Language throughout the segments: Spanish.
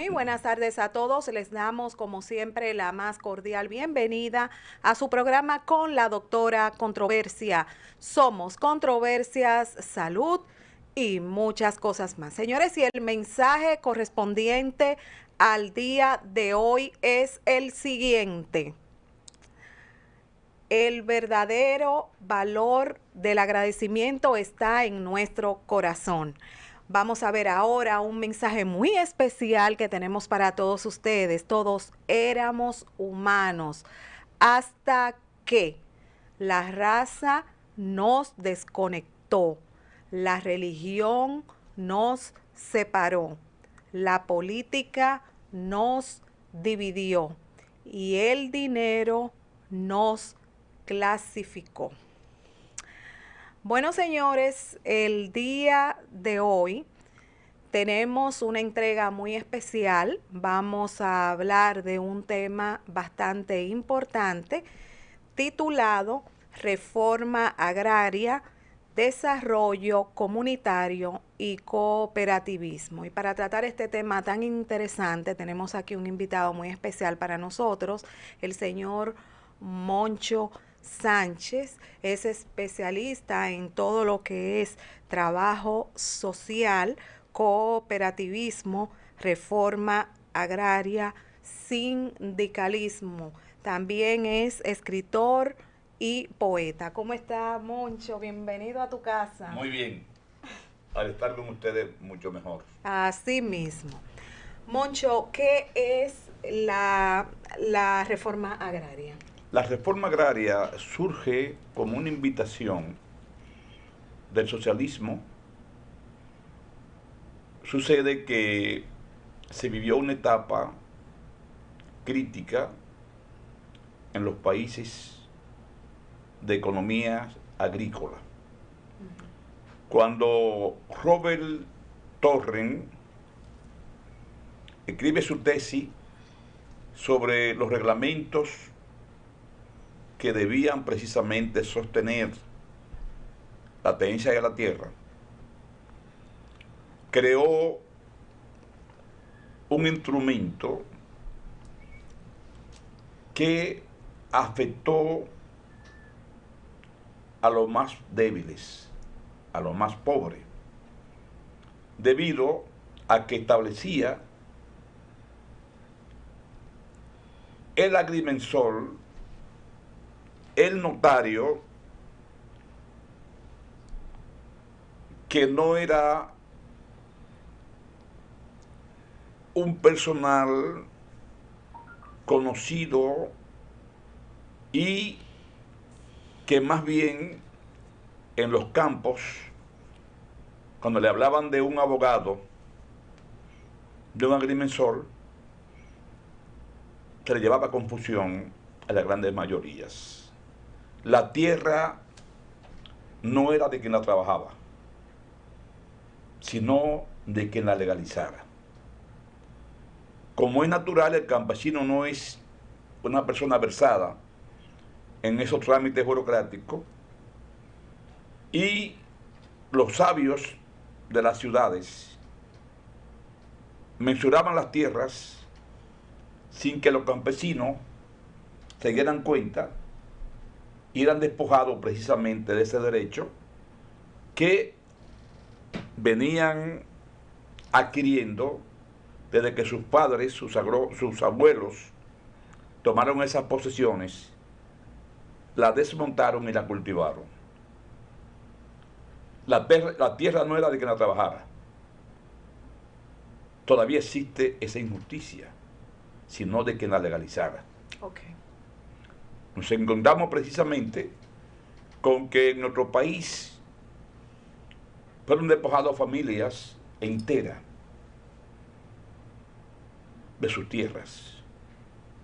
Muy buenas tardes a todos. Les damos, como siempre, la más cordial bienvenida a su programa con la doctora Controversia. Somos Controversias, Salud y muchas cosas más. Señores, y el mensaje correspondiente al día de hoy es el siguiente. El verdadero valor del agradecimiento está en nuestro corazón. Vamos a ver ahora un mensaje muy especial que tenemos para todos ustedes. Todos éramos humanos hasta que la raza nos desconectó, la religión nos separó, la política nos dividió y el dinero nos clasificó. Bueno, señores, el día de hoy tenemos una entrega muy especial. Vamos a hablar de un tema bastante importante titulado Reforma Agraria, Desarrollo Comunitario y Cooperativismo. Y para tratar este tema tan interesante, tenemos aquí un invitado muy especial para nosotros, el señor Moncho Sánchez. Es especialista en todo lo que es trabajo social, cooperativismo, reforma agraria, sindicalismo. También es escritor y poeta. ¿Cómo está, Moncho? Bienvenido a tu casa. Muy bien. Al estar con ustedes, mucho mejor. Así mismo. Moncho, ¿qué es la reforma agraria? La reforma agraria surge como una invitación del socialismo. Sucede que se vivió una etapa crítica en los países de economía agrícola. Cuando Robert Torren escribe su tesis sobre los reglamentos que debían precisamente sostener la tenencia de la tierra, creó un instrumento que afectó a los más débiles, a los más pobres, debido a que establecía el agrimensor, el notario, que no era un personal conocido y que más bien en los campos, cuando le hablaban de un abogado, de un agrimensor, se le llevaba confusión a las grandes mayorías. La tierra no era de quien la trabajaba, sino de quien la legalizara. Como es natural, el campesino no es una persona versada en esos trámites burocráticos, y los sabios de las ciudades mensuraban las tierras sin que los campesinos se dieran cuenta y eran despojados precisamente de ese derecho que venían adquiriendo desde que sus padres, sus abuelos tomaron esas posesiones, las desmontaron y las cultivaron. La tierra no era de quien la trabajara. Todavía existe esa injusticia, sino de quien la legalizara. Okay. Nos encontramos precisamente con que en nuestro país fueron despojadas familias enteras de sus tierras,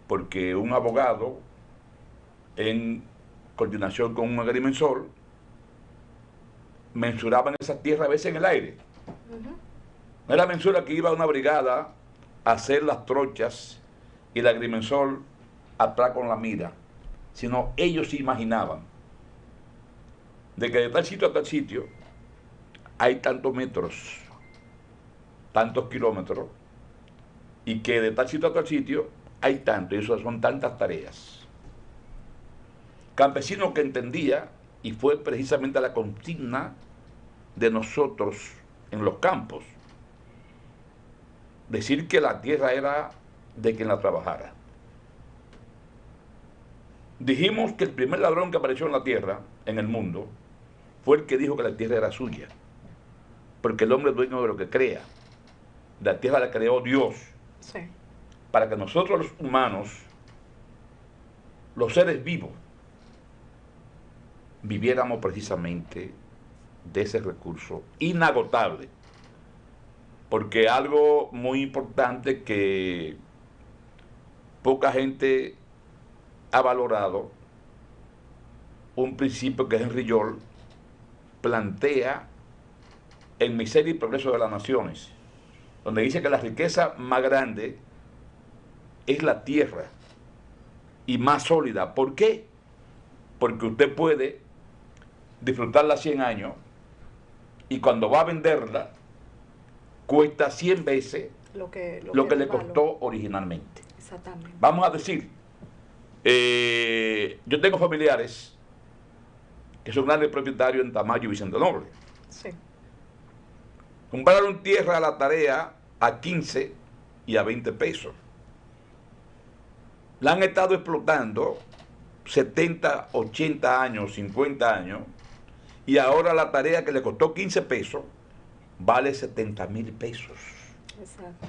porque un abogado, en coordinación con un agrimensor, mensuraban esas tierras a veces en el aire. No era mensura que iba una brigada a hacer las trochas y el agrimensor atrás con la mira, sino ellos se imaginaban de que de tal sitio a tal sitio hay tantos metros, tantos kilómetros, y que de tal sitio a tal sitio hay tanto, y eso son tantas tareas. Campesino que entendía, y fue precisamente la consigna de nosotros en los campos, decir que la tierra era de quien la trabajara. Dijimos que el primer ladrón que apareció en la tierra, en el mundo, fue el que dijo que la tierra era suya, porque el hombre es dueño de lo que crea. La tierra la creó Dios, Sí. para que nosotros los humanos, los seres vivos, viviéramos precisamente de ese recurso inagotable. Porque algo muy importante que poca gente ha valorado, un principio que Henry George plantea en Miseria y Progreso de las Naciones, donde dice que la riqueza más grande es la tierra y más sólida. ¿Por qué? Porque usted puede disfrutarla 100 años y cuando va a venderla cuesta 100 veces lo que le costó originalmente. Exactamente. Vamos a decir, yo tengo familiares que son grandes propietarios en Tamayo y Vicente Noble. Sí. Compraron tierra a la tarea a 15 y a 20 pesos. La han estado explotando 70, 80 años, 50 años, y ahora la tarea que le costó 15 pesos vale 70,000 pesos. Exacto.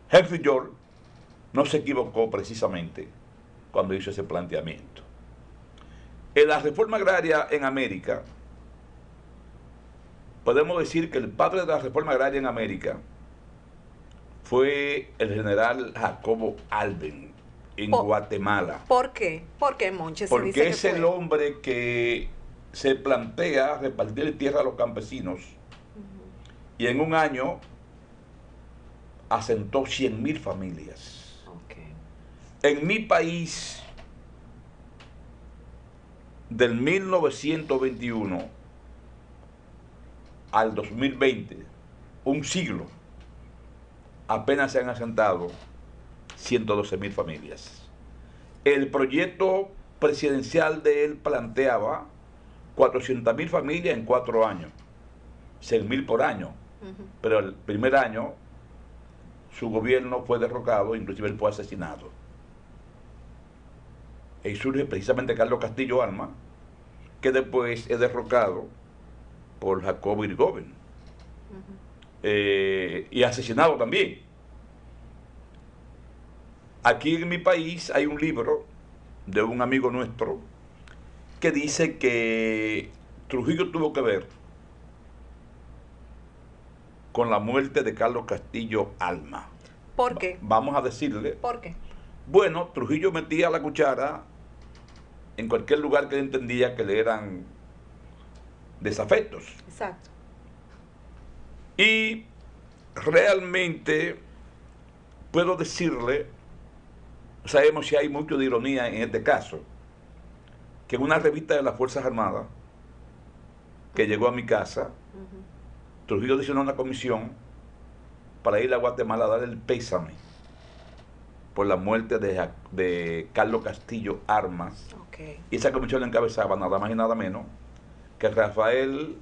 Henry George no se equivocó precisamente cuando hizo ese planteamiento. En la reforma agraria en América, podemos decir que el padre de la reforma agraria en América fue el general Jacobo Alben en Guatemala. ¿Por qué? ¿Por qué, Monche? Porque es el hombre que se plantea repartir tierra a los campesinos y en un año asentó 100,000 familias. Okay. En mi país, del 1921 al 2020, un siglo, apenas se han asentado 112,000 familias. El proyecto presidencial de él planteaba 400,000 familias en 4 años, 100,000 por año. Pero el primer año su gobierno fue derrocado, inclusive él fue asesinado. Y surge precisamente Carlos Castillo Alma, que después es derrocado por Jacobo Irigoyen. Y asesinado también. Aquí en mi país hay un libro de un amigo nuestro que dice que Trujillo tuvo que ver con la muerte de Carlos Castillo Alma. ¿Por qué? Vamos a decirle. ¿Por qué? Bueno, Trujillo metía la cuchara en cualquier lugar que él entendía que le eran desafectos. Exacto. Y realmente puedo decirle, sabemos si hay mucho de ironía en este caso, que en una revista de las Fuerzas Armadas que llegó a mi casa, Trujillo designó una comisión para ir a Guatemala a dar el pésame por la muerte de Carlos Castillo Armas. Okay. Y esa comisión la encabezaba nada más y nada menos que Rafael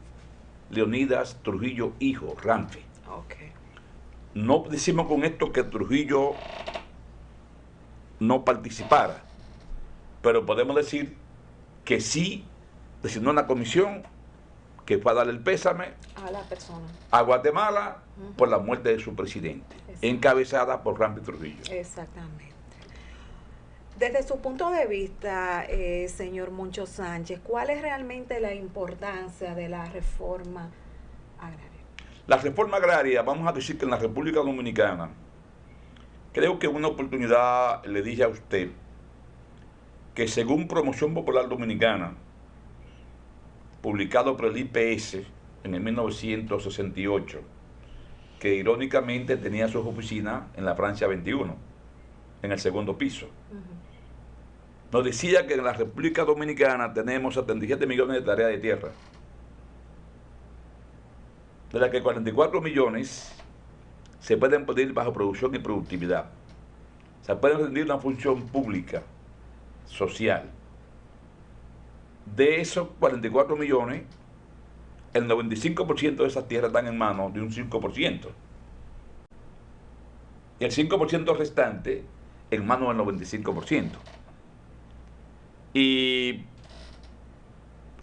Leonidas Trujillo hijo, Ramfe. Okay. No decimos con esto que Trujillo no participara, pero podemos decir que sí designó una comisión que fue a dar el pésame a la persona, a Guatemala por la muerte de su presidente, encabezada por Ramfe Trujillo. Exactamente. Desde su punto de vista, señor Moncho Sánchez, ¿cuál es realmente la importancia de la reforma agraria? La reforma agraria, vamos a decir que en la República Dominicana, creo que en una oportunidad le dije a usted que según Promoción Popular Dominicana, publicado por el IPS en el 1968, que irónicamente tenía sus oficinas en la Francia 21, en el segundo piso. Nos decía que en la República Dominicana tenemos 77 millones de tareas de tierra, de las que 44 millones se pueden pedir bajo producción y productividad. Se puede rendir una función pública, social. De esos 44 millones, el 95% de esas tierras están en manos de un 5%. Y el 5% restante en manos del 95%. Y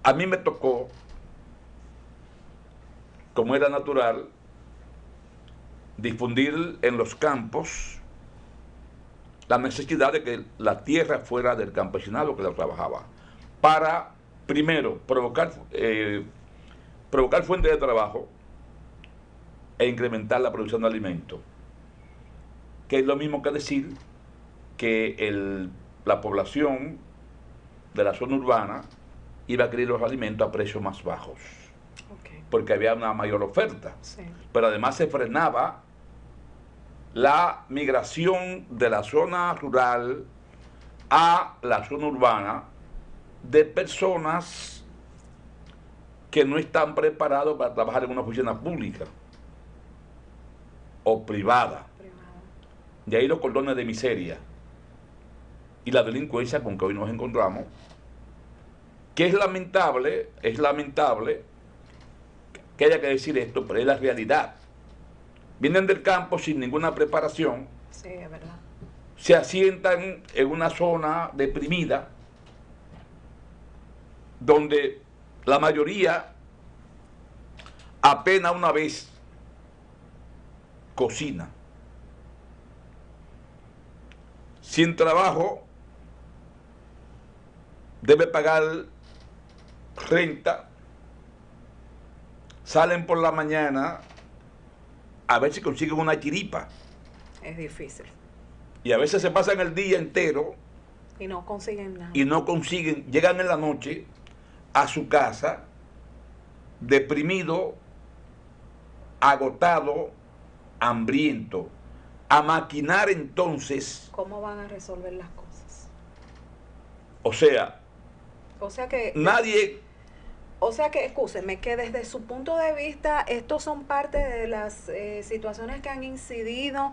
a mí me tocó, como era natural, difundir en los campos la necesidad de que la tierra fuera del campesinado que la trabajaba, para, primero, provocar fuentes de trabajo e incrementar la producción de alimentos, que es lo mismo que decir que la población de la zona urbana iba a adquirir los alimentos a precios más bajos, porque había una mayor oferta. Sí. Pero además se frenaba la migración de la zona rural a la zona urbana de personas que no están preparados para trabajar en una oficina pública o privada. De ahí los cordones de miseria y la delincuencia con que hoy nos encontramos, que es lamentable que haya que decir esto, pero es la realidad. Vienen del campo sin ninguna preparación. Sí, es verdad. Se asientan en una zona deprimida, donde la mayoría apenas una vez cocina. Sin trabajo, debe pagar renta, salen por la mañana a ver si consiguen una chiripa. Es difícil. Y a veces se pasan el día entero y no consiguen nada. Y no consiguen, llegan en la noche a su casa deprimido, agotado, hambriento, a maquinar entonces. ¿Cómo van a resolver las cosas? O sea que nadie... O sea que, escúcheme, que desde su punto de vista, estos son parte de las situaciones que han incidido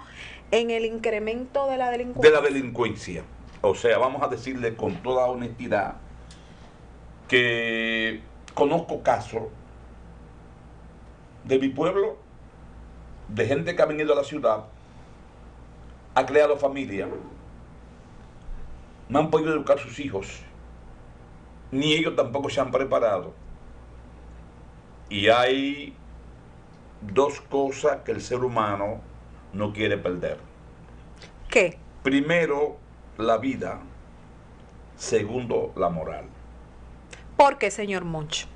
en el incremento de la delincuencia. De la delincuencia. O sea, vamos a decirle con toda honestidad que conozco casos de mi pueblo, de gente que ha venido a la ciudad, ha creado familia, no han podido educar a sus hijos, ni ellos tampoco se han preparado. Y hay dos cosas que el ser humano no quiere perder. ¿Qué? Primero, la vida. Segundo, la moral. ¿Por qué, señor Moncho?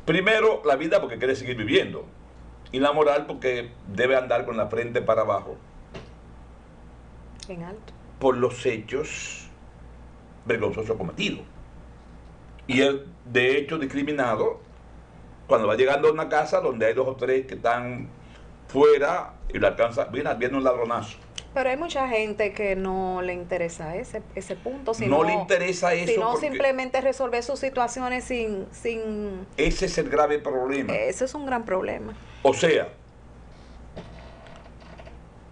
Primero, la vida porque quiere seguir viviendo. Y la moral porque debe andar con la frente para abajo. En alto. Por los hechos vergonzosos cometidos. Y él, de hecho, discriminado cuando va llegando a una casa donde hay dos o tres que están fuera y le alcanza, viene un ladronazo. Pero hay mucha gente que no le interesa ese punto. No le interesa eso. Sino simplemente resolver sus situaciones sin... Ese es el grave problema. Ese es un gran problema. O sea,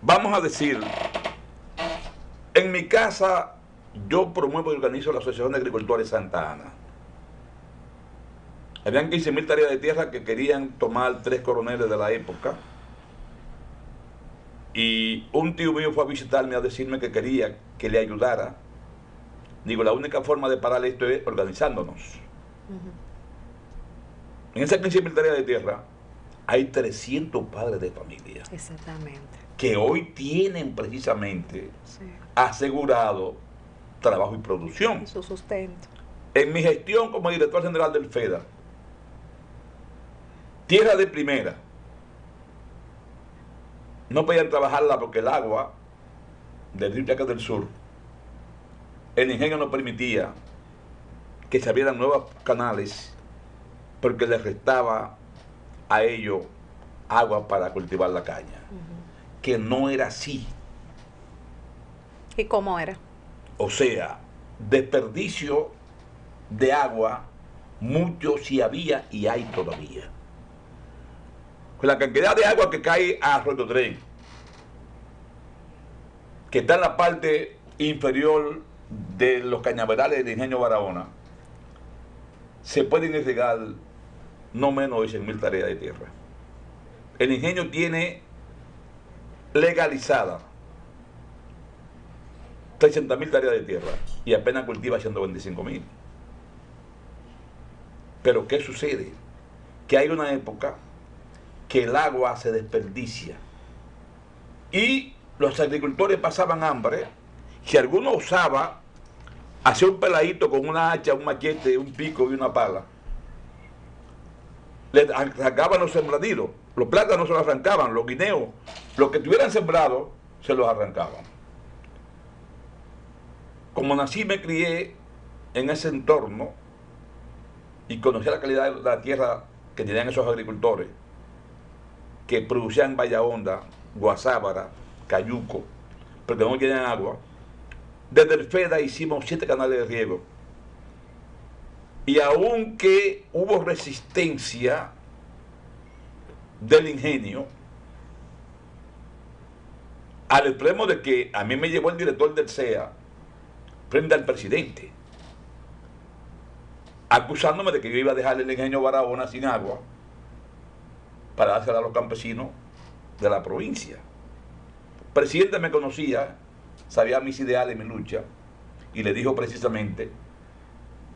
vamos a decir, en mi casa yo promuevo y organizo la Asociación de Agricultores Santa Ana. Habían 15.000 tareas de tierra que querían tomar 3 coroneles de la época. Y un tío mío fue a visitarme a decirme que quería que le ayudara. Digo, la única forma de parar esto es organizándonos. En esas 15.000 tareas de tierra hay 300 padres de familia. Exactamente. Que hoy tienen precisamente asegurado trabajo y producción. Y su sustento. En mi gestión como director general del FEDA, tierra de primera, no podían trabajarla porque el agua del río Chacas del Sur, el ingenio no permitía que se abrieran nuevos canales porque les restaba a ellos agua para cultivar la caña. Que no era así. ¿Y cómo era? O sea, desperdicio de agua, mucho sí había y hay todavía. Con la cantidad de agua que cae a Arroyo Tren, que está en la parte inferior de los cañaverales del ingenio Barahona, se pueden irrigar no menos de 100.000 tareas de tierra. El ingenio tiene legalizada 300.000 tareas de tierra y apenas cultiva 125.000. Pero ¿qué sucede? Que hay una época que el agua se desperdicia y los agricultores pasaban hambre. Si alguno osaba hacer un peladito con una hacha, un machete, un pico y una pala, le arrancaban los sembradíos, los plátanos se los arrancaban, los guineos, los que tuvieran sembrado, se los arrancaban. Como nací, me crié en ese entorno y conocí la calidad de la tierra que tenían esos agricultores, que producían Bahía Honda, Guasábara, Cayuco, porque no tenían agua. Desde el FEDA hicimos 7 canales de riego. Y aunque hubo resistencia del ingenio, al extremo de que a mí me llevó el director del CEA frente al presidente, acusándome de que yo iba a dejar el ingenio Barahona sin agua para dársela a los campesinos de la provincia. El presidente me conocía, sabía mis ideales, mi lucha, y le dijo precisamente: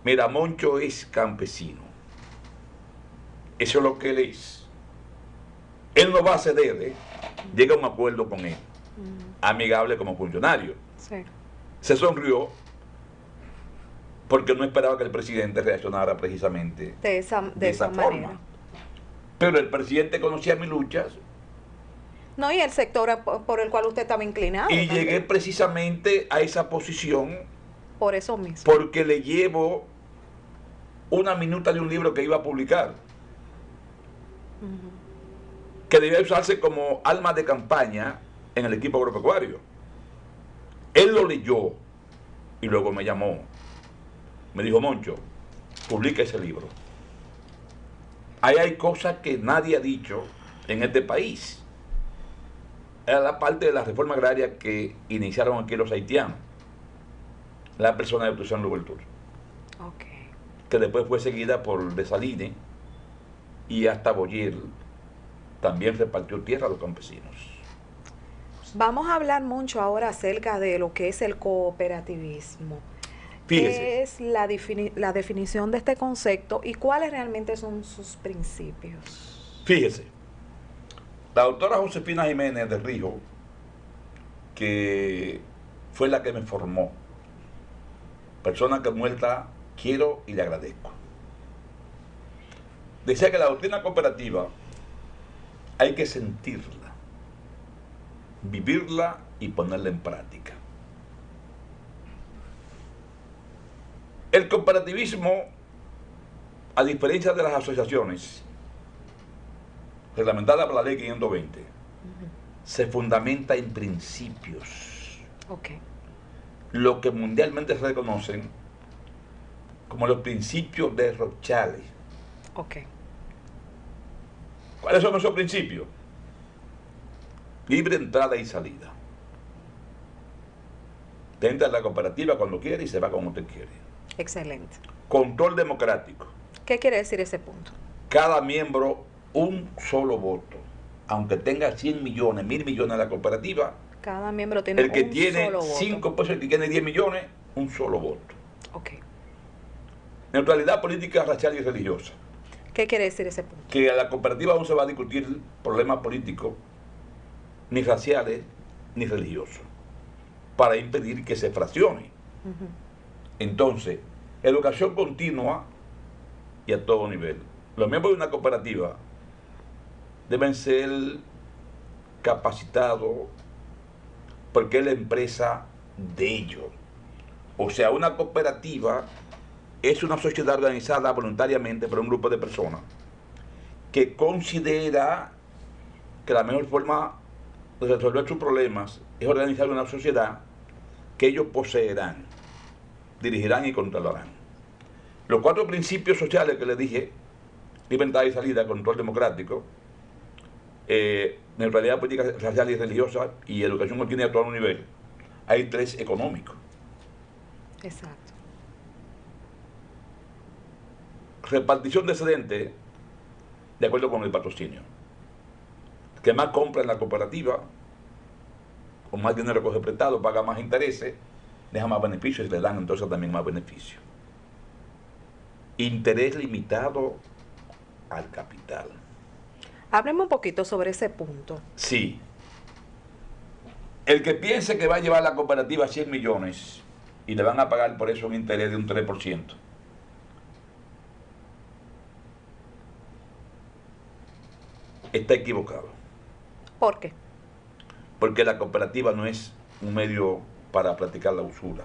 mira, Moncho es campesino, eso es lo que él es, él no va a ceder, llega a un acuerdo con él, amigable como funcionario. Sí. Se sonrió porque no esperaba que el presidente reaccionara precisamente de esa forma. manera. Pero el presidente conocía mis luchas. No, y el sector por el cual usted estaba inclinado. Y también. llegué precisamente a esa posición Por eso mismo. porque le llevo una minuta de un libro que iba a publicar, que debía usarse como arma de campaña en el equipo agropecuario. Él lo leyó y luego me llamó. Me dijo: Moncho, publica ese libro. Ahí hay cosas que nadie ha dicho en este país. Era la parte de la reforma agraria que iniciaron aquí los haitianos, la persona de Tucson Louverture, que después fue seguida por Dessalines, y hasta Boyer también repartió tierra a los campesinos. Vamos a hablar mucho ahora acerca de lo que es el cooperativismo. Fíjese. ¿Qué es la definición de este concepto y cuáles realmente son sus principios? Fíjese, la doctora Josefina Jiménez de Rijo, que fue la que me formó, persona que muerta quiero y le agradezco, decía que la doctrina cooperativa hay que sentirla, vivirla y ponerla en práctica. El cooperativismo, a diferencia de las asociaciones reglamentada por la ley 520, se fundamenta en principios, lo que mundialmente se reconocen como los principios de Rothschild. ¿Cuáles son esos principios? Libre entrada y salida. Te entra en la cooperativa cuando quiere y se va como usted quiere. Excelente. Control democrático. ¿Qué quiere decir ese punto? Cada miembro un solo voto. Aunque tenga 100 millones, 1.000 millones de la cooperativa, cada miembro tiene el que un tiene solo voto. 5 pesos, el que tiene 10 millones, un solo voto. Ok. Neutralidad política, racial y religiosa. ¿Qué quiere decir ese punto? Que a la cooperativa no se va a discutir problemas políticos, ni raciales, ni religiosos, para impedir que se fraccione. Entonces, educación continua y a todo nivel. Los miembros de una cooperativa deben ser capacitados porque es la empresa de ellos. O sea, una cooperativa es una sociedad organizada voluntariamente por un grupo de personas que considera que la mejor forma de resolver sus problemas es organizar una sociedad que ellos poseerán, dirigirán y controlarán. Los 4 principios sociales que les dije: libertad y salida, control democrático, neutralidad política, racial y religiosa, y educación continua a todo nivel, hay interés económico. Exacto. Repartición de excedente de acuerdo con el patrocinio. El que más compra en la cooperativa, con más dinero coge prestado, paga más intereses, deja más beneficios y le dan entonces también más beneficios. Interés limitado al capital. Hábleme un poquito sobre ese punto. Sí. El que piense que va a llevar la cooperativa a 100 millones y le van a pagar por eso un interés de un 3%, está equivocado. ¿Por qué? Porque la cooperativa no es un medio para practicar la usura.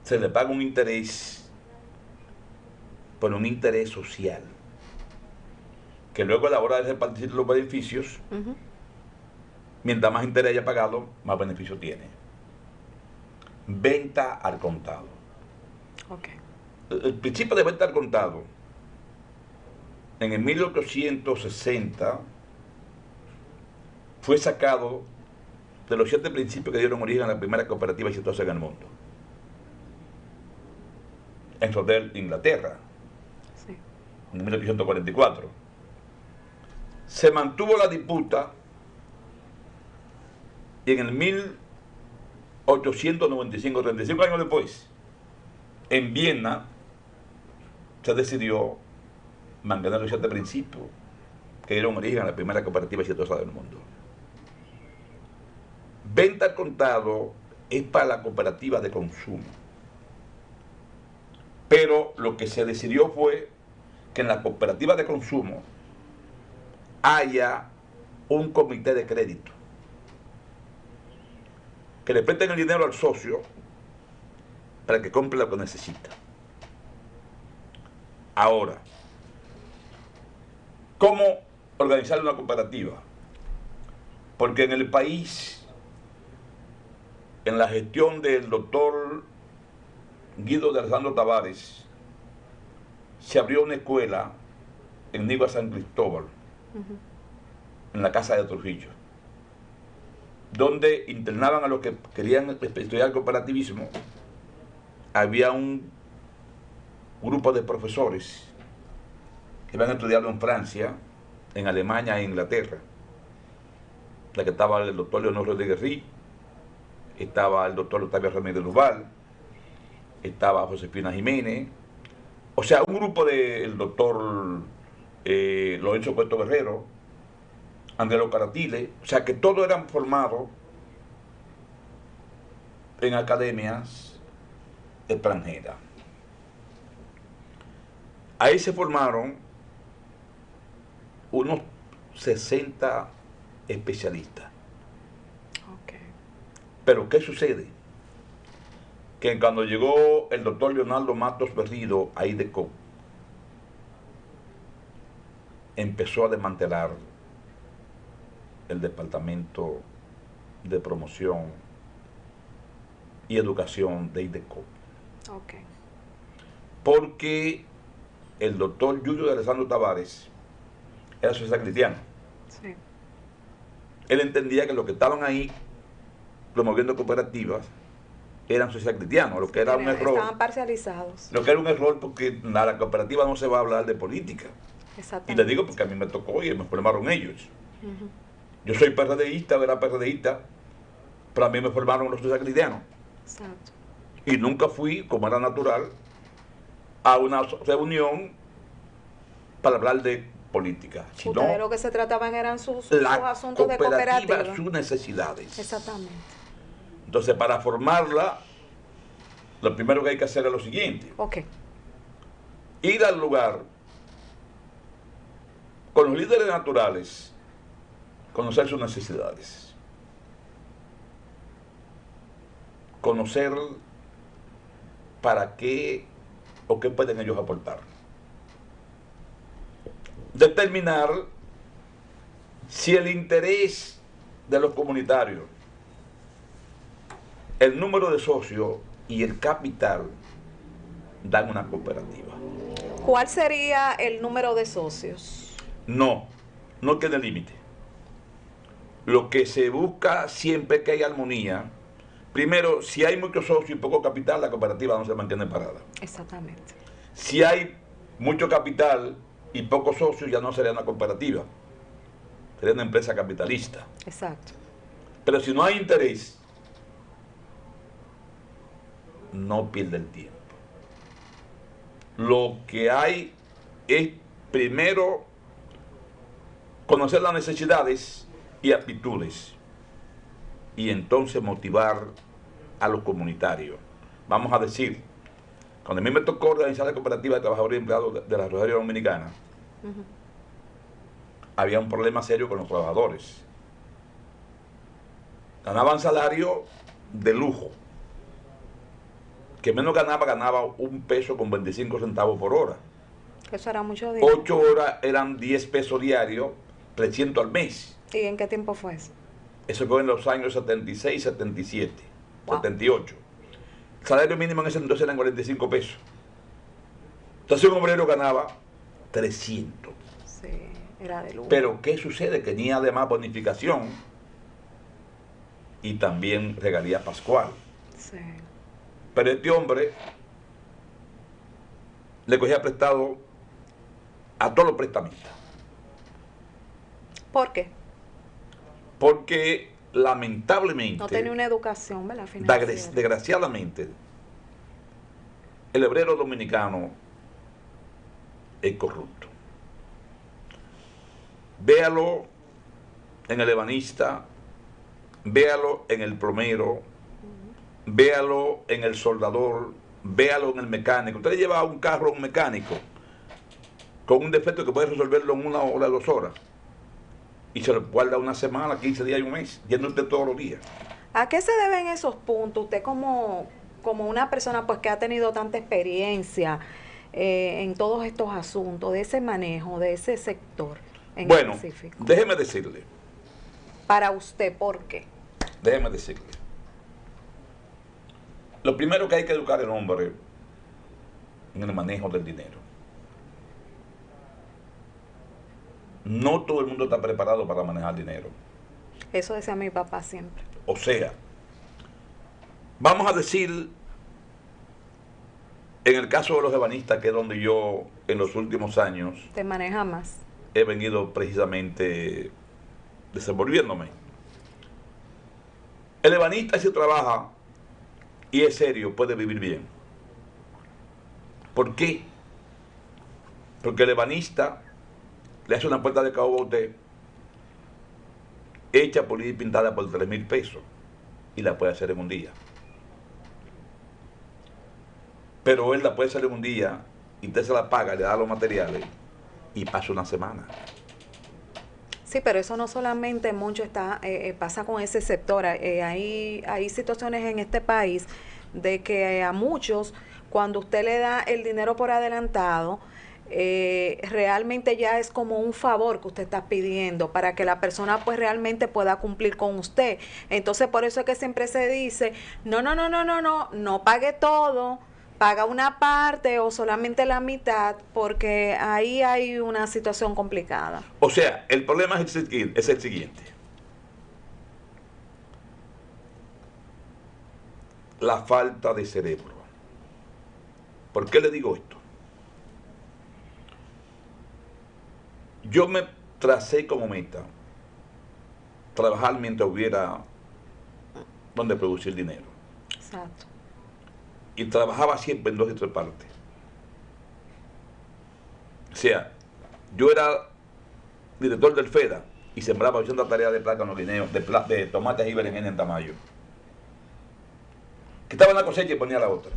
Se le paga un interés, pero un interés social, que luego a la hora de repartir los beneficios, mientras más interés haya pagado, más beneficio tiene. Venta al contado. Okay. El principio de venta al contado, en el 1860, fue sacado de los 7 principios que dieron origen a la primera cooperativa exitosa en el mundo, en Rochdale, Inglaterra, Sí. en 1844. Se mantuvo la disputa y en el 1895, 35 años después, en Viena, se decidió mantener los 7 principios que dieron origen a la primera cooperativa exitosa del mundo. Venta al contado es para la cooperativa de consumo. Pero lo que se decidió fue que en la cooperativa de consumo haya un comité de crédito que le presten el dinero al socio para que compre lo que necesita. Ahora, ¿cómo organizar una cooperativa? Porque en el país, en la gestión del doctor Guido de Alessandro Tavares, se abrió una escuela en Nigua San Cristóbal, en la casa de Trujillo, donde internaban a los que querían estudiar cooperativismo. Había un grupo de profesores que habían estudiado en Francia, en Alemania e Inglaterra. La que estaba el doctor Leonor Rodríguez Rí, estaba el doctor Octavio Ramírez Luzbal, estaba Josefina Jiménez, o sea, un grupo del doctor Lorenzo Cueto Guerrero, Angelo Caratile, o sea, que todos eran formados en academias extranjeras. Ahí se formaron unos 60 especialistas. Okay. Pero ¿qué sucede? Que cuando llegó el doctor Leonardo Matos Berrido a IDECO, empezó a desmantelar el departamento de promoción y educación de IDECO. Okay. Porque el doctor Yuyo de Alessandro Tavares era social cristiano. Sí. Él entendía que los que estaban ahí promoviendo cooperativas eran social cristianos, lo que era un error. Estaban parcializados. Lo que era un error porque en la cooperativa no se va a hablar de política. Exactamente. Y le digo porque a mí me tocó y me formaron ellos. Yo soy PRDista, era PRDista, pero a mí me formaron los social cristianos. Exacto. Y nunca fui, como era natural, a una reunión para hablar de política. Sino Ustedes lo que se trataban eran sus asuntos de cooperativa. Sus necesidades. Exactamente. Entonces, para formarla, lo primero que hay que hacer es lo siguiente. Ok. Ir al lugar con los líderes naturales, conocer sus necesidades, conocer para qué o qué pueden ellos aportar, determinar si el interés de los comunitarios, el número de socios y el capital dan una cooperativa. ¿Cuál sería el número de socios? No tiene límite. lo que se busca siempre es que haya armonía. Primero, si hay muchos socios y poco capital, la cooperativa no se mantiene parada. Exactamente. Si hay mucho capital y pocos socios, ya no sería una cooperativa, sería una empresa capitalista. Exacto. Pero si no hay interés, no pierde el tiempo. Lo que hay es primero conocer las necesidades y aptitudes y entonces motivar a los comunitarios. Vamos a decir, cuando a mí me tocó organizar la cooperativa de trabajadores y empleados de la República Dominicana, había un problema serio con los trabajadores. Ganaban salario de lujo. Que menos ganaba 1 peso con 25 centavos por hora. Eso era mucho dinero. 8 horas eran 10 pesos diarios, 300 al mes. ¿Y en qué tiempo fue eso? Eso fue en los años 76, 77, Wow. 78. El salario mínimo en ese entonces eran 45 pesos. Entonces un obrero ganaba 300. Sí, era de lujo. Pero ¿qué sucede? Que tenía además bonificación y también regalía pascual. Sí. Pero este hombre le cogía prestado a todos los prestamistas. ¿Por qué? Porque lamentablemente, No tenía una educación, ¿verdad? Financiera. desgraciadamente, el obrero dominicano es corrupto. Véalo en el ebanista, véalo en el plomero, véalo en el soldador, véalo en el mecánico. Usted le lleva un carro a un mecánico con un defecto que puede resolverlo en 1 hora, 2 horas. Y se lo guarda 1 semana, 15 días y 1 mes, yendo usted todos los días. ¿A qué se deben esos puntos? Usted como una persona pues que ha tenido tanta experiencia en todos estos asuntos, de ese manejo, de ese sector en Bueno, específico. déjeme decirle, Para usted, ¿por qué? déjeme decirle. Lo primero que hay que educar al hombre en el manejo del dinero. No todo el mundo está preparado para manejar dinero. Eso decía mi papá siempre. O sea, vamos a decir, en el caso de los ebanistas, que es donde yo en los últimos años Te maneja más. he venido precisamente desenvolviéndome. El ebanista, si trabaja y es serio, puede vivir bien. ¿Por qué? Porque el ebanista le hace una puerta de caoba a usted, hecha, pulida y pintada por 3,000 pesos, y la puede hacer en un día. Pero él la puede hacer en un día, y usted se la paga, le da los materiales, y pasa 1 semana. Sí, pero eso no solamente mucho pasa con ese sector. Hay situaciones en este país de que a muchos, cuando usted le da el dinero por adelantado, realmente ya es como un favor que usted está pidiendo para que la persona pues realmente pueda cumplir con usted. Entonces por eso es que siempre se dice, no pague todo, paga una parte o solamente la mitad, porque ahí hay una situación complicada. O sea, el problema es el siguiente. La falta de cerebro. ¿Por qué le digo esto? Yo me tracé como meta trabajar mientras hubiera donde producir dinero. Exacto. Y trabajaba siempre en 2 y 3 partes. O sea, yo era director del FEDA y sembraba haciendo tarea de plátano, guineo, de tomates y berenjena en Tamayo. Quitaba una cosecha y ponía la otra.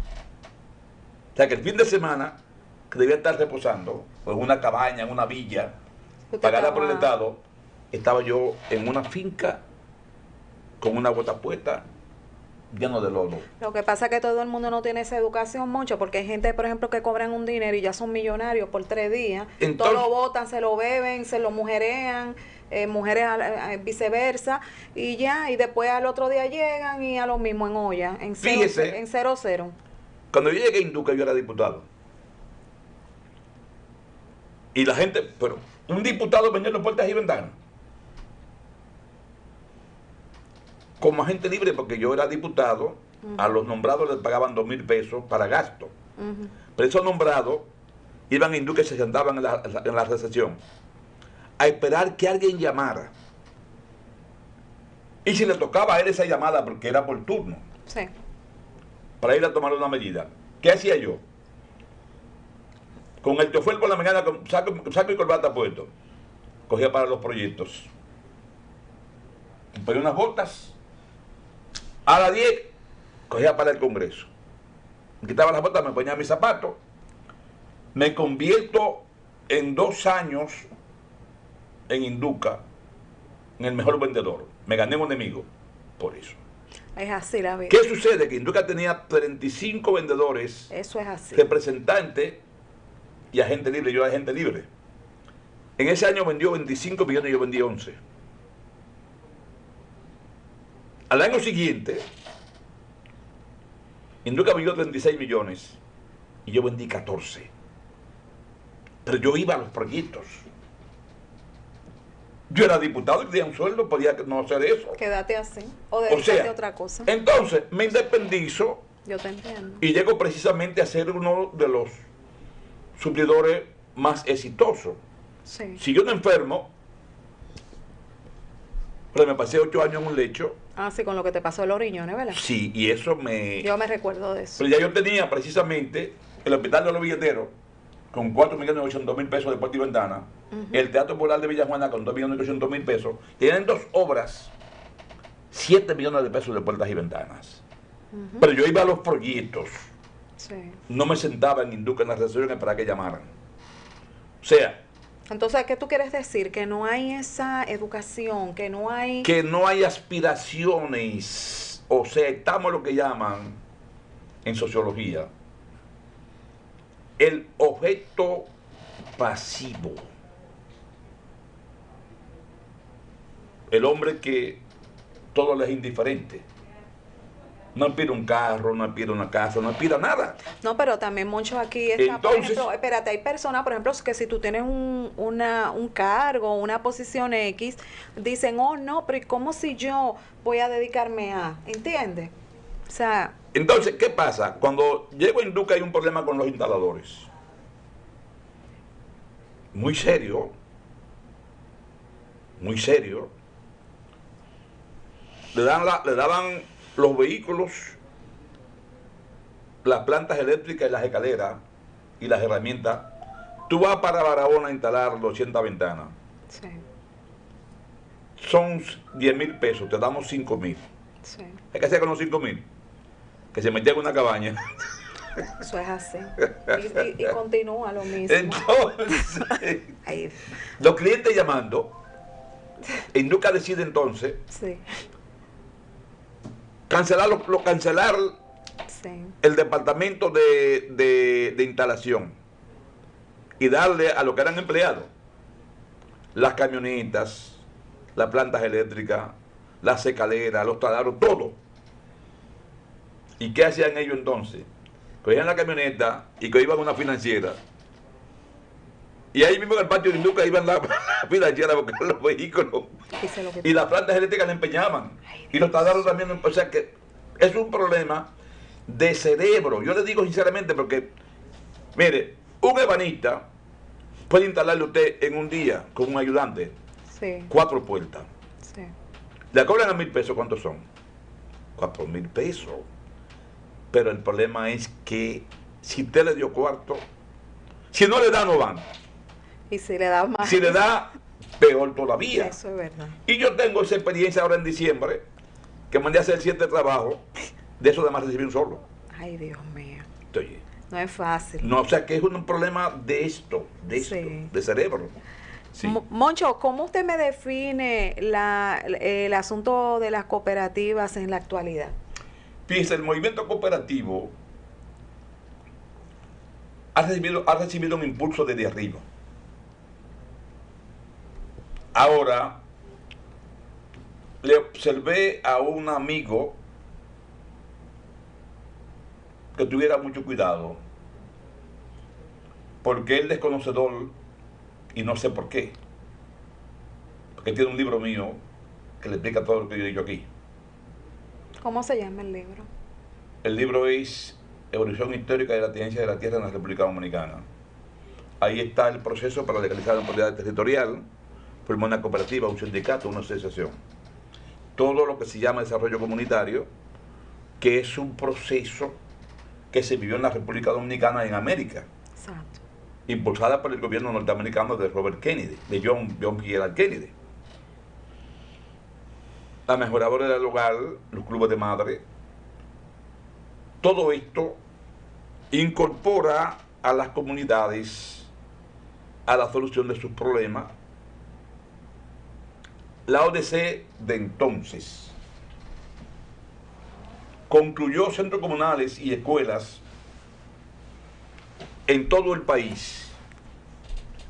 O sea que el fin de semana, que debía estar reposando, o en una cabaña, en una villa, pagada por el Estado, estaba yo en una finca con una bota puesta, lleno de lodo. Lo que pasa es que todo el mundo no tiene esa educación mucho, porque hay gente, por ejemplo, que cobran un dinero y ya son millonarios por 3 días. Entonces, todo lo botan, se lo beben, se lo mujerean, mujeres viceversa, y ya, y después al otro día llegan y a lo mismo en olla, en Fíjese. 0-0. Cuando yo llegué a Induca, yo era diputado. Y la gente, pero un diputado vendiendo puertas y ventanas. como agente libre porque yo era diputado, a los nombrados les pagaban 2,000 pesos para gasto. Pero esos nombrados iban a Induca y se sentaban en la recepción a esperar que alguien llamara. Y si le tocaba a él esa llamada, porque era por turno, Sí. para ir a tomar una medida, ¿qué hacía yo? Con el chofer por la mañana, con saco y corbata puesto, cogía para los proyectos. Me ponía unas botas. A las 10, cogía para el Congreso. Me quitaba las botas, me ponía mis zapatos. Me convierto en 2 años en Induca en el mejor vendedor. Me gané un enemigo por eso. Es así la vida. ¿Qué sucede? Que Induca tenía 35 vendedores, Eso es así. representantes y agente libre. Yo era agente libre. En ese año vendió 25 millones y yo vendí 11. Al año siguiente, Induca vendió 36 millones y yo vendí 14. Pero yo iba a los proyectos. Yo era diputado y tenía un sueldo, podía no hacer eso. Quédate así. O O dedícate sea, a otra cosa. entonces me independizo Yo te entiendo. y llego precisamente a ser uno de los suplidores más exitosos. Sí. Si yo no enfermo, pero me pasé 8 años en un lecho, Ah, sí, con lo que te pasó en los riñones, ¿verdad? sí, y eso me... Yo me recuerdo de eso. Pero ya yo tenía precisamente el Hospital de los Billeteros con 4.800.000 pesos de puerta y ventana, el Teatro Popular de Villajuana con 2.800.000 pesos, tienen 2 obras, 7 millones de pesos de puertas y ventanas. Pero yo iba a los proyectos, Sí. no me sentaba en Induca en las recepciones para que llamaran. O sea, Entonces, ¿qué tú quieres decir? Que no hay esa educación, que no hay... que no hay aspiraciones, o sea, estamos lo que llaman en sociología el objeto pasivo. El hombre que todo le es indiferente. No aspira un carro, no aspira una casa, no aspira nada. No, pero también mucho aquí está, por Entonces- ejemplo, espérate, hay personas, por ejemplo, que si tú tienes un cargo, una posición X, dicen, oh, no, pero ¿y cómo si yo voy a dedicarme a? ¿Entiendes? O sea, Entonces, ¿qué pasa? Cuando llego a Induca hay un problema con los instaladores. Muy serio. Muy serio. Le daban los vehículos, las plantas eléctricas y las escaleras y las herramientas. Tú vas para Barahona a instalar 200 ventanas. sí, Son 10,000 pesos, te damos 5,000. sí, ¿Qué hacer con los 5,000? Que se metía en una cabaña. eso es así. Y continúa lo mismo. Entonces, Ahí, los clientes llamando, Induca decide entonces sí, cancelar sí, el departamento de instalación y darle a lo que eran empleados las camionetas, las plantas eléctricas, las escaleras, los taladros, todo. ¿Y qué hacían ellos entonces? Cogían la camioneta y que iban a una financiera. Y ahí mismo en el patio de Induca iban la financiera a buscar los vehículos. hice lo que Y las plantas eléctricas le empeñaban. Ay, Y los taladros también. O sea que es un problema de cerebro. Yo le digo sinceramente porque, mire, un ebanista puede instalarle usted en un día con un ayudante sí, 4 puertas. sí, Le cobran a 1,000 pesos, ¿cuántos son? 4,000 pesos. Pero el problema es que si usted le dio cuarto, si no le da, no van. y si le da más, Si le da, peor todavía. eso es verdad. Y yo tengo esa experiencia ahora en diciembre, que mandé a hacer 7 trabajos, de eso además recibí un solo. Ay, Dios mío, Oye, no es fácil. no, o sea que es un problema de esto, Sí. de cerebro. Sí. Moncho, ¿cómo usted me define el asunto de las cooperativas en la actualidad? Fíjese, el movimiento cooperativo ha recibido un impulso desde arriba. Ahora, le observé a un amigo que tuviera mucho cuidado, porque él es desconocedor y no sé por qué. Porque tiene un libro mío que le explica todo lo que yo he dicho aquí. ¿Cómo se llama el libro? El libro es Evolución Histórica de la Tenencia de la Tierra en la República Dominicana. Ahí está el proceso para legalizar la propiedad territorial, formar una cooperativa, un sindicato, una asociación. Todo lo que se llama desarrollo comunitario, que es un proceso que se vivió en la República Dominicana en América. Exacto. Impulsada por el gobierno norteamericano de Robert Kennedy, de John F. Kennedy. La mejoradora del hogar, los clubes de madre, todo esto incorpora a las comunidades a la solución de sus problemas. La ODC de entonces concluyó centros comunales y escuelas en todo el país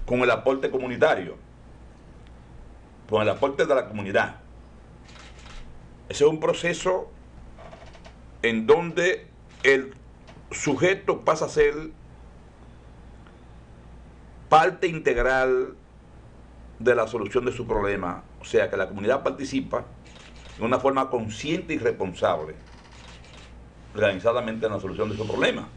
con el aporte comunitario, con el aporte de la comunidad. Ese es un proceso en donde el sujeto pasa a ser parte integral de la solución de su problema, o sea que la comunidad participa de una forma consciente y responsable, organizadamente en la solución de su problema.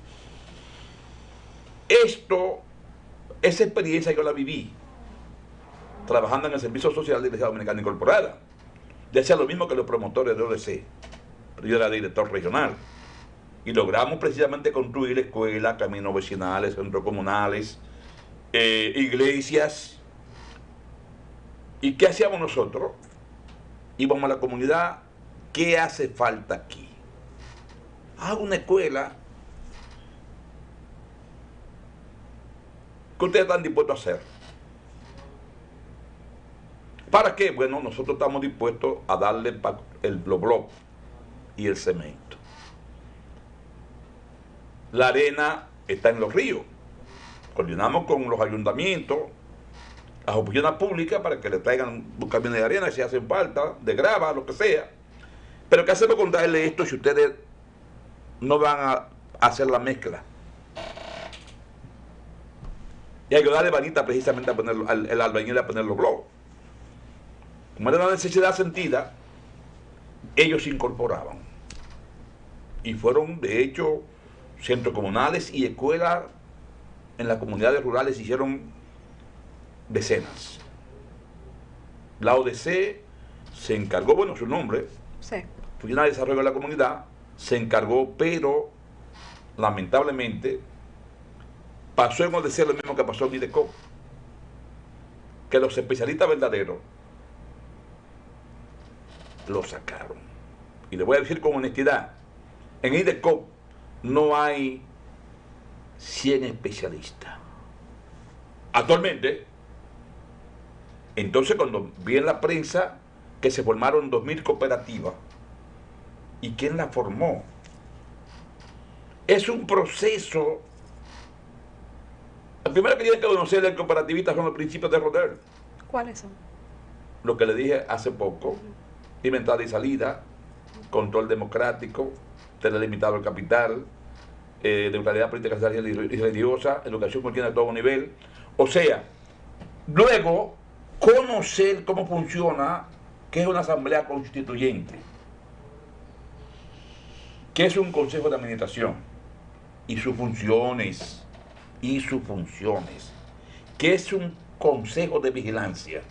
Esa experiencia yo la viví trabajando en el Servicio Social de la Iglesia Dominicana Incorporada. Ya hacía lo mismo que los promotores de ODC, pero yo era director regional. Y logramos precisamente construir escuelas, caminos vecinales, centros comunales, iglesias. ¿Y qué hacíamos nosotros? Íbamos a la comunidad, ¿qué hace falta aquí? Hago una escuela. ¿Qué ustedes están dispuestos a hacer? ¿Para qué? Bueno, nosotros estamos dispuestos a darle los blocos y el cemento. La arena está en los ríos. Coordinamos con los ayuntamientos, las oficinas públicas para que le traigan un camión de arena si hacen falta, de grava, lo que sea. Pero ¿qué hacemos con darle esto si ustedes no van a hacer la mezcla? Y ayudarle a Vanita precisamente a poner el albañil a poner los blocos. Como era una necesidad sentida, ellos se incorporaban. Y fueron, de hecho, centros comunales y escuelas en las comunidades rurales se hicieron decenas. La ODC se encargó, bueno, su nombre, Sí. Oficina de Desarrollo de la Comunidad, se encargó, pero lamentablemente pasó en ODC lo mismo que pasó en IDECOP, que los especialistas verdaderos lo sacaron. Y le voy a decir con honestidad, en IDECOP no hay 100 especialistas. Actualmente, entonces cuando vi en la prensa que se formaron 2000 cooperativas, ¿y quién la formó? Es un proceso. La primera que tienen que conocer del cooperativista son los principios de Roder. ¿Cuáles son? Lo que le dije hace poco: entrada y salida, control democrático, tener limitado el capital, neutralidad política, social y religiosa, educación continua a todo nivel. O sea, luego conocer cómo funciona, qué es una asamblea constituyente, qué es un consejo de administración y sus funciones, qué es un consejo de vigilancia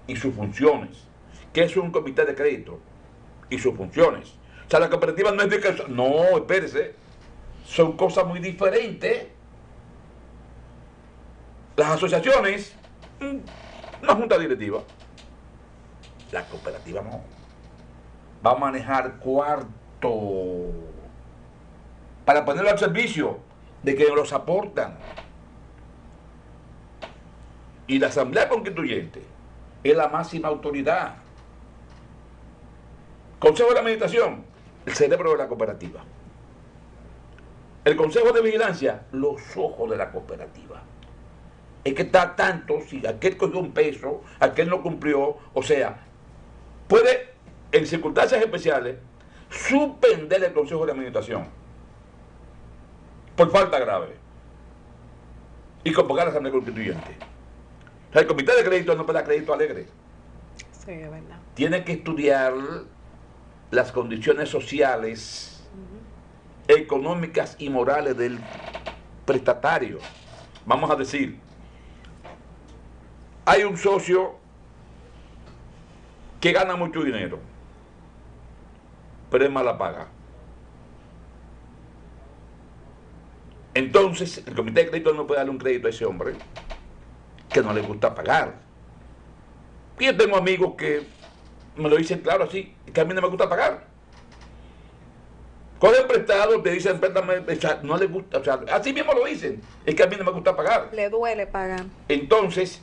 y sus funciones, qué es un comité de crédito y sus funciones. O sea, la cooperativa no es de que... No, espérese, son cosas muy diferentes. Las asociaciones, una junta directiva. La cooperativa no. Va a manejar cuarto para ponerlo al servicio de que los aportan. Y la Asamblea Constituyente es la máxima autoridad. Consejo de Administración, el cerebro de la cooperativa. El Consejo de Vigilancia, los ojos de la cooperativa. Es que está tanto, si aquel cogió un peso, aquel no cumplió, o sea, puede, en circunstancias especiales, suspender el Consejo de Administración por falta grave y convocar a la Asamblea Constituyente. O sea, el Comité de Crédito no puede dar crédito alegre. Sí, es verdad. Tiene que estudiar las condiciones sociales, económicas y morales del prestatario. Vamos a decir, hay un socio que gana mucho dinero, pero es mala paga. Entonces, el comité de crédito no puede darle un crédito a ese hombre que no le gusta pagar. Y yo tengo amigos que me lo dicen claro así, que a mí no me gusta pagar. Cogen prestado, te dicen, préstame, o sea, no le gusta, o sea, así mismo lo dicen, es que a mí no me gusta pagar. Le duele pagar. Entonces,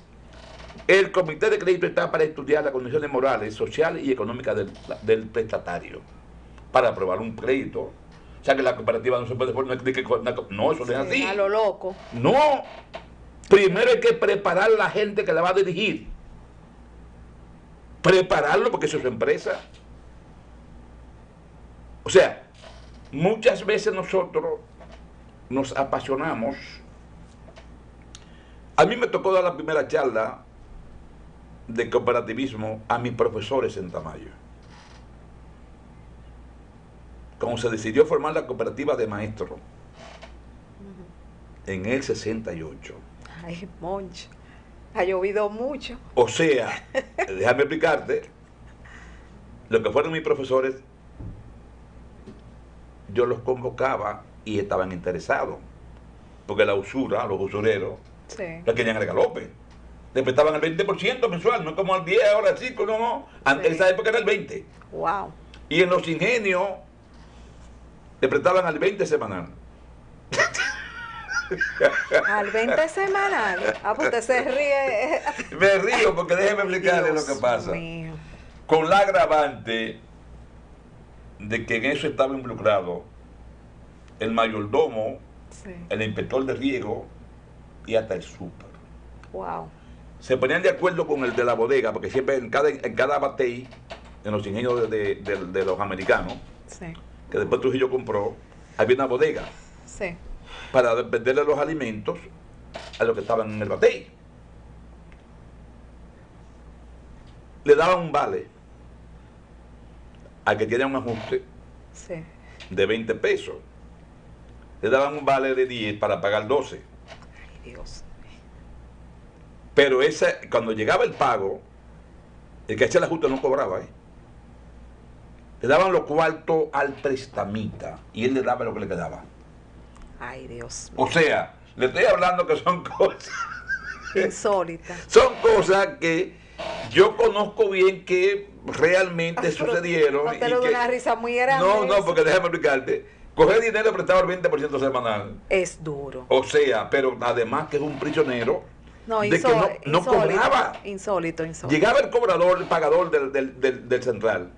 el comité de crédito está para estudiar las condiciones morales, sociales y económicas del prestatario, para aprobar un crédito. O sea, que la cooperativa no se puede poner, no, eso no es así. A lo loco. No, primero hay que preparar a la gente que la va a dirigir. Prepararlo porque eso es su empresa. O sea, muchas veces nosotros nos apasionamos. A mí me tocó dar la primera charla de cooperativismo a mis profesores en Tamayo. Cuando se decidió formar la cooperativa de maestros en el 68. Ay, Moncho, ha llovido mucho. O sea, déjame explicarte, lo que fueron mis profesores, yo los convocaba y estaban interesados, porque la usura, los usureros, la querían al galope. Le prestaban el 20% mensual, no como al 10, ahora el 5, no. Antes, en esa época era el 20. Wow. Y en los ingenios le prestaban al 20 semanal. Al 20 semanal. Ah, pues usted se ríe. Me río porque déjeme explicarle lo que pasa. Mío. Con la agravante de que en eso estaba involucrado el mayordomo, Sí. el inspector de riego y hasta el súper. Wow. Se ponían de acuerdo con el de la bodega, porque siempre en cada batey, en los ingenios de los americanos, Sí. que después Trujillo compró, había una bodega Sí. para venderle los alimentos a los que estaban en el batey. Le daban un vale al que tiene un ajuste Sí. de 20 pesos. Le daban un vale de 10 para pagar 12. Ay, Dios. Pero cuando llegaba el pago, el que hacía el ajuste no cobraba. Le daban los cuartos al prestamita y él le daba lo que le quedaba. Ay, Dios. O sea, le estoy hablando que son cosas. Insólita. Son cosas que yo conozco bien que realmente Ay, pero sucedieron. no te lo doy una risa muy grande. No, porque déjame explicarte. Coger dinero prestado al 20% semanal. Es duro. O sea, pero además que es un prisionero. No, de que no cobraba. Insólito. Llegaba el cobrador, el pagador del central.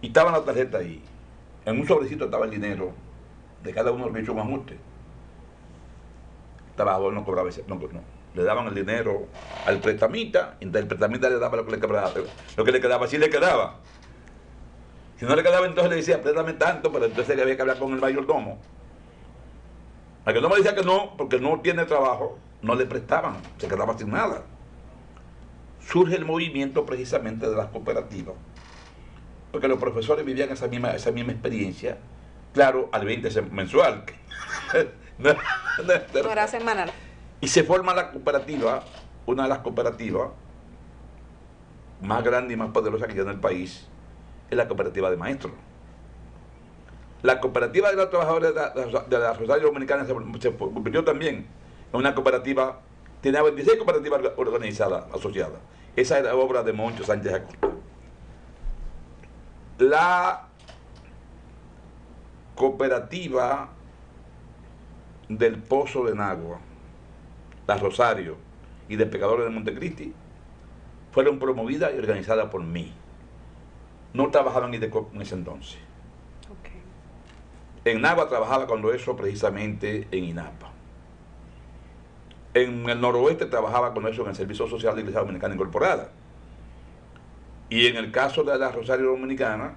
Y estaba la tarjeta ahí. En un sobrecito estaba el dinero de cada uno que hizo un ajuste. El trabajador no cobraba ese, no. Le daban el dinero al prestamita, y el prestamita le daba lo que le quedaba, si le quedaba. Si no le quedaba, entonces le decía, préstame tanto, pero entonces había que hablar con el mayordomo. Al que no me decía que no, porque no tiene trabajo, no le prestaban, se quedaba sin nada. Surge el movimiento precisamente de las cooperativas, porque los profesores vivían esa misma experiencia, claro, al 20 mensual. No era semanal. Y se forma la cooperativa, una de las cooperativas más grandes y más poderosas que hay en el país, es la cooperativa de maestros. La cooperativa de los trabajadores de la Rosario Dominicana se convirtió también en una cooperativa, tenía 26 cooperativas organizadas, asociadas. Esa era obra de Moncho Sánchez Acosta. La cooperativa del Pozo de Nagua, la Rosario y de Pescadores de Montecristi fueron promovidas y organizadas por mí. No trabajaba en IDECOP en ese entonces. En Nagua trabajaba cuando eso precisamente en INAPA. En el noroeste trabajaba con eso en el Servicio Social de Iglesia Dominicana Incorporada. Y en el caso de la Rosario Dominicana,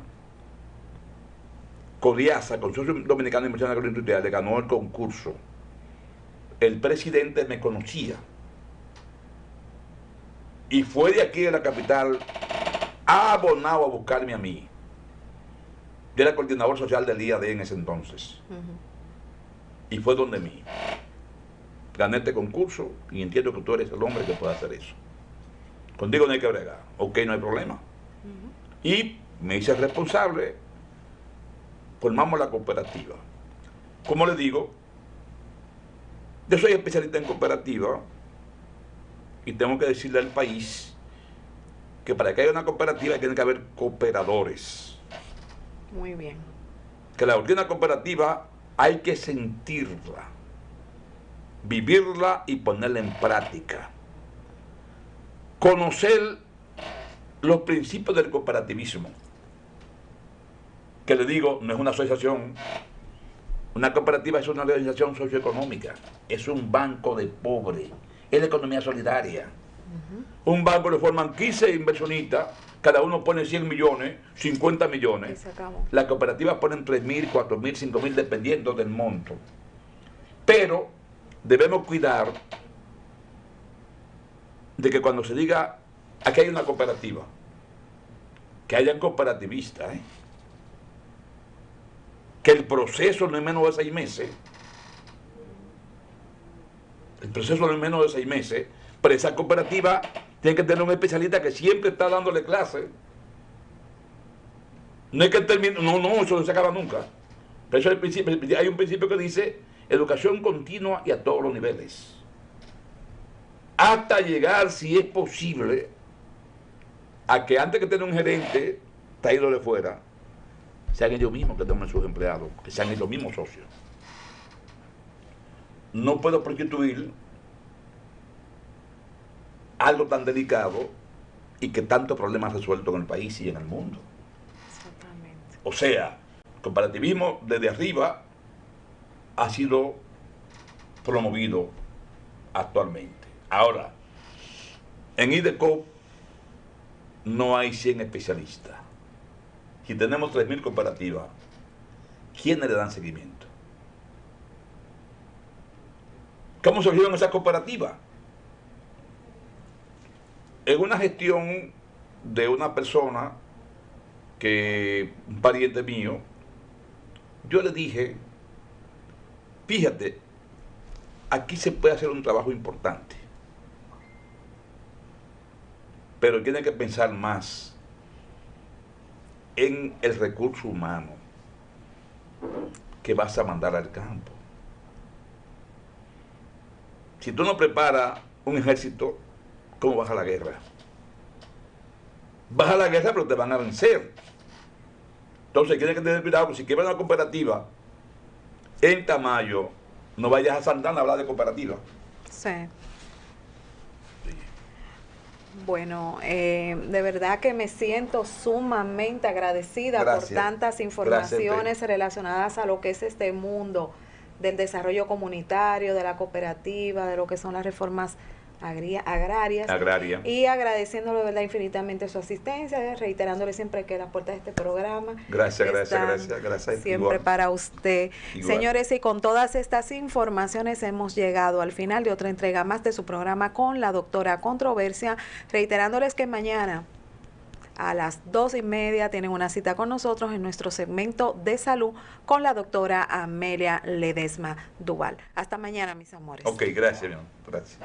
Codiasa, Consorcio Dominicano de Inversión Agroindustrial, le ganó el concurso. El presidente me conocía. Y fue de aquí de la capital ha abonado a buscarme a mí. Yo era coordinador social del IAD en ese entonces. Y fue donde mí. Gané este concurso y entiendo que tú eres el hombre que puede hacer eso. Contigo no hay que bregar. Ok, no hay problema. Y me hice responsable. Formamos la cooperativa. Como le digo, yo soy especialista en cooperativa y tengo que decirle al país que para que haya una cooperativa tiene que haber cooperadores. Muy bien. Que la doctrina cooperativa hay que sentirla, vivirla y ponerla en práctica. Conocer los principios del cooperativismo. Que le digo, no es una asociación. Una cooperativa es una organización socioeconómica. Es un banco de pobres. Es la economía solidaria. Un banco le forman 15 inversionistas, cada uno pone 100 millones, 50 millones. Las cooperativas ponen 3.000, 4.000, 5.000, dependiendo del monto. Pero debemos cuidar de que cuando se diga, aquí hay una cooperativa, que hayan cooperativistas, que el proceso no es menos de 6 meses. El proceso no es menos de 6 meses. Pero esa cooperativa tiene que tener un especialista que siempre está dándole clase. No es que termine, no, eso no se acaba nunca. Pero eso es el principio, hay un principio que dice educación continua y a todos los niveles. Hasta llegar, si es posible, a que antes que tenga un gerente traído de fuera, sean ellos mismos que tomen sus empleados, que sean ellos mismos socios. No puedo prostituir algo tan delicado y que tantos problemas resueltos en el país y en el mundo. Exactamente. O sea, el cooperativismo desde arriba ha sido promovido actualmente. Ahora, en IDECOP no hay 100 especialistas. Si tenemos 3.000 cooperativas, ¿quiénes le dan seguimiento? ¿Cómo surgieron esas cooperativas? En una gestión de una persona, un pariente mío, yo le dije, fíjate, aquí se puede hacer un trabajo importante, pero tiene que pensar más en el recurso humano que vas a mandar al campo. Si tú no preparas un ejército, ¿cómo vas a la guerra? Vas a la guerra, pero te van a vencer. Entonces tienes que tener cuidado que si quieres una cooperativa en Tamayo, no vayas a Santana a hablar de cooperativa. Sí. Bueno, de verdad que me siento sumamente agradecida por tantas informaciones relacionadas a lo que es este mundo del desarrollo comunitario, de la cooperativa, de lo que son las reformas agrarias. Y agradeciéndole, de verdad, infinitamente su asistencia, reiterándole siempre que las puertas de este programa gracias siempre igual. Para usted. Igual. Señores, y con todas estas informaciones hemos llegado al final de otra entrega más de su programa con la doctora Controversia, reiterándoles que mañana a las 2:30 tienen una cita con nosotros en nuestro segmento de salud con la doctora Amelia Ledesma Duval. Hasta mañana, mis amores. Ok, gracias, mi amor. Gracias.